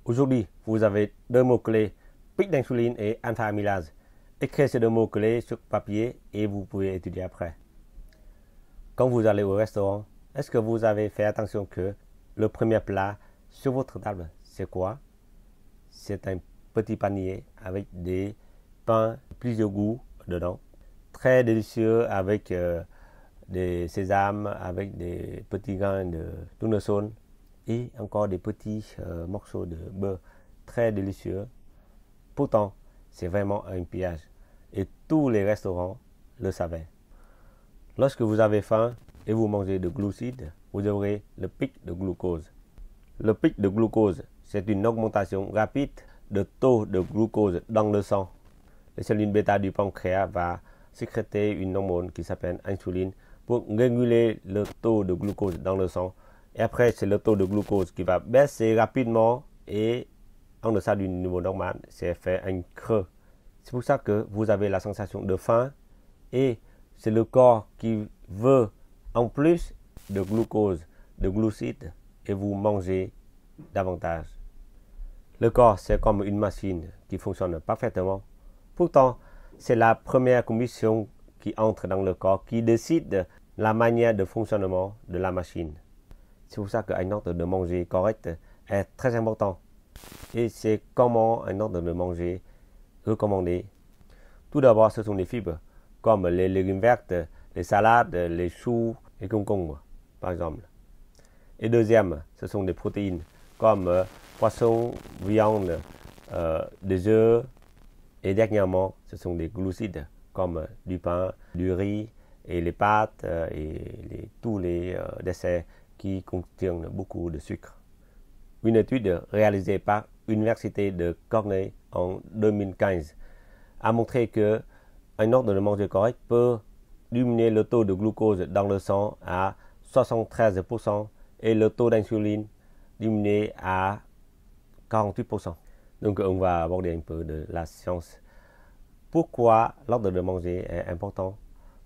Aujourd'hui, vous avez deux mots-clés, pic d'insuline et alpha-amylase. Écrivez ces deux mots-clés sur papier et vous pouvez étudier après. Quand vous allez au restaurant, est-ce que vous avez fait attention que le premier plat sur votre table, c'est quoi? C'est un petit panier avec des pains, plusieurs goûts dedans. Très délicieux avec des sésames, avec des petits grains de tournesol et encore des petits morceaux de beurre. Très délicieux. Pourtant, c'est vraiment un piège. Et tous les restaurants le savaient. Lorsque vous avez faim et vous mangez de glucides, vous aurez le pic de glucose. Le pic de glucose, c'est une augmentation rapide de taux de glucose dans le sang. Les cellules bêta du pancréas va sécréter une hormone qui s'appelle insuline pour réguler le taux de glucose dans le sang. Et après, c'est le taux de glucose qui va baisser rapidement et en deçà du niveau normal, c'est fait un creux. C'est pour ça que vous avez la sensation de faim et c'est le corps qui veut en plus de glucose, de glucides et vous mangez davantage. Le corps, c'est comme une machine qui fonctionne parfaitement. Pourtant, c'est la première combustion qui entre dans le corps qui décide la manière de fonctionnement de la machine. C'est pour ça qu'un ordre de manger correct est très important. Et c'est comment un ordre de manger recommandé. Tout d'abord, ce sont les fibres, comme les légumes verts, les salades, les choux et concombres, par exemple. Et deuxième, ce sont des protéines, comme poisson, viande, des œufs. Et dernièrement, ce sont des glucides, comme du pain, du riz, et les pâtes, et tous les desserts qui contiennent beaucoup de sucre. Une étude réalisée par l'Université de Cornell en 2015 a montré que un ordre de manger correct peut diminuer le taux de glucose dans le sang à 73% et le taux d'insuline diminuer à 48%. Donc on va aborder un peu de la science. Pourquoi l'ordre de manger est important?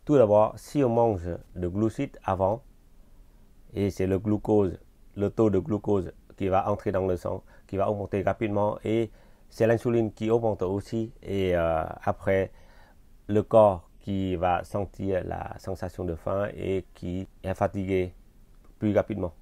Tout d'abord, si on mange de glucides avant, et c'est le glucose, le taux de glucose qui va entrer dans le sang, qui va augmenter rapidement, et c'est l'insuline qui augmente aussi, et après, le corps qui va sentir la sensation de faim et qui est fatigué plus rapidement.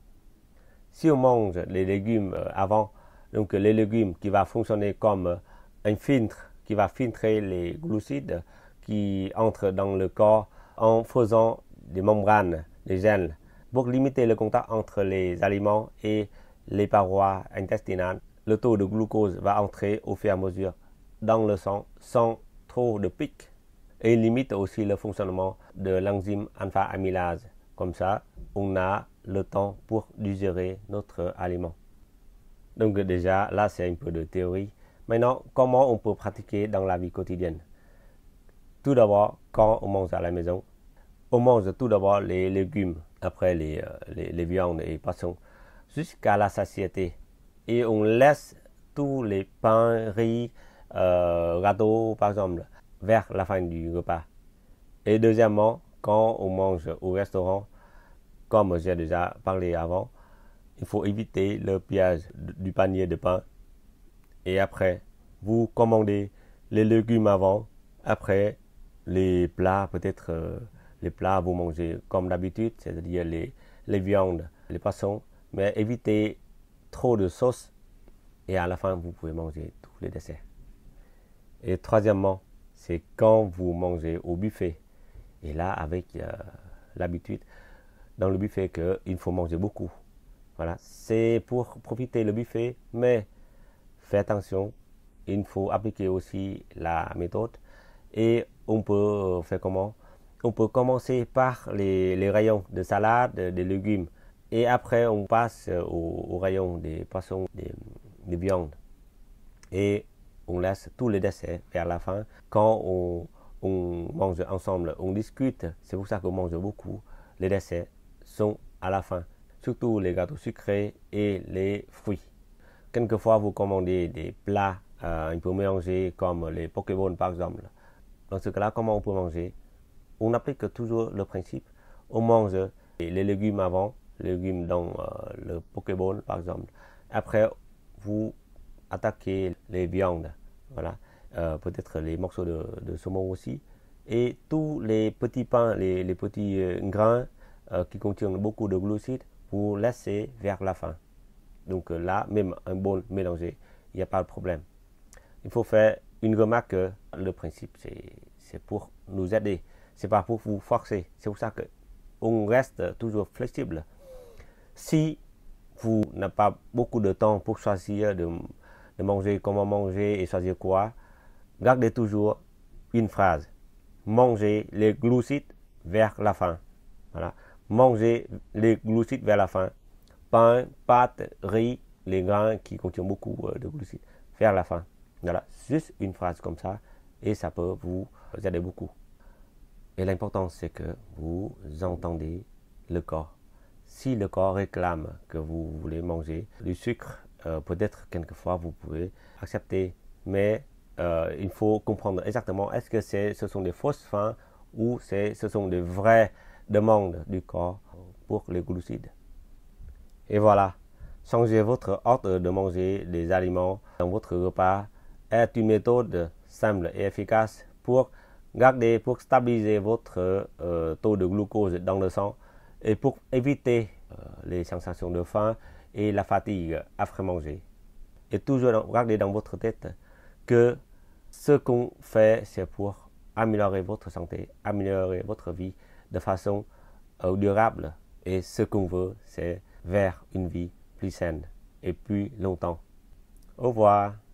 Si on mange les légumes avant, donc les légumes qui va fonctionner comme un filtre, qui va filtrer les glucides qui entrent dans le corps en faisant des membranes, des gènes, pour limiter le contact entre les aliments et les parois intestinales. Le taux de glucose va entrer au fur et à mesure dans le sang sans trop de pics et limite aussi le fonctionnement de l'enzyme alpha-amylase. Comme ça, on a le temps pour digérer notre aliment. Donc déjà, là c'est un peu de théorie. Maintenant, comment on peut pratiquer dans la vie quotidienne? Tout d'abord, quand on mange à la maison, on mange tout d'abord les légumes, après les viandes et poissons, jusqu'à la satiété. Et on laisse tous les pains, riz, gâteaux par exemple, vers la fin du repas. Et deuxièmement, quand on mange au restaurant, comme j'ai déjà parlé avant, il faut éviter le piège du panier de pain. Et après, vous commandez les légumes avant. Après, les plats, peut-être les plats, vous mangez comme d'habitude, c'est-à-dire les viandes, les poissons. Mais évitez trop de sauce. Et à la fin, vous pouvez manger tous les desserts. Et troisièmement, c'est quand vous mangez au buffet. Et là, avec l'habitude, dans le buffet, qu'il faut manger beaucoup. Voilà, c'est pour profiter le buffet, mais faites attention, il faut appliquer aussi la méthode. Et on peut faire comment? On peut commencer par les rayons de salade, des légumes. Et après, on passe au rayon des poissons, des viandes. Et on laisse tous les desserts vers la fin. Quand on mange ensemble, on discute. C'est pour ça qu'on mange beaucoup. Les desserts sont à la fin. Surtout les gâteaux sucrés et les fruits. Quelquefois, vous commandez des plats un peu mélangés comme les Pokéballs par exemple. Dans ce cas-là, comment on peut manger? On applique toujours le principe. On mange les légumes avant, les légumes dans le Pokéball par exemple. Après, vous attaquer les viandes, voilà, peut-être les morceaux de saumon aussi, et tous les petits pains, les petits grains qui contiennent beaucoup de glucides, vous laissez vers la fin. Donc là, même un bol mélangé, il n'y a pas de problème. Il faut faire une remarque, le principe, c'est pour nous aider, c'est pas pour vous forcer. C'est pour ça qu'on reste toujours flexible. Si vous n'avez pas beaucoup de temps pour choisir de manger, comment manger et choisir quoi, gardez toujours une phrase. Mangez les glucides vers la fin. Voilà. Mangez les glucides vers la fin. Pain, pâtes, riz, les grains qui contiennent beaucoup de glucides vers la fin. Voilà, juste une phrase comme ça et ça peut vous aider beaucoup. Et l'important c'est que vous entendez le corps. Si le corps réclame que vous voulez manger du sucre, peut-être quelquefois vous pouvez accepter, mais il faut comprendre exactement est-ce que ce sont des fausses fins ou ce sont des vraies demandes du corps pour les glucides. Et voilà, changer votre ordre de manger des aliments dans votre repas est une méthode simple et efficace pour stabiliser votre taux de glucose dans le sang et pour éviter les sensations de faim et la fatigue après manger. Et toujours gardez dans votre tête que ce qu'on fait, c'est pour améliorer votre santé, améliorer votre vie de façon durable. Et ce qu'on veut, c'est vers une vie plus saine et plus longtemps. Au revoir.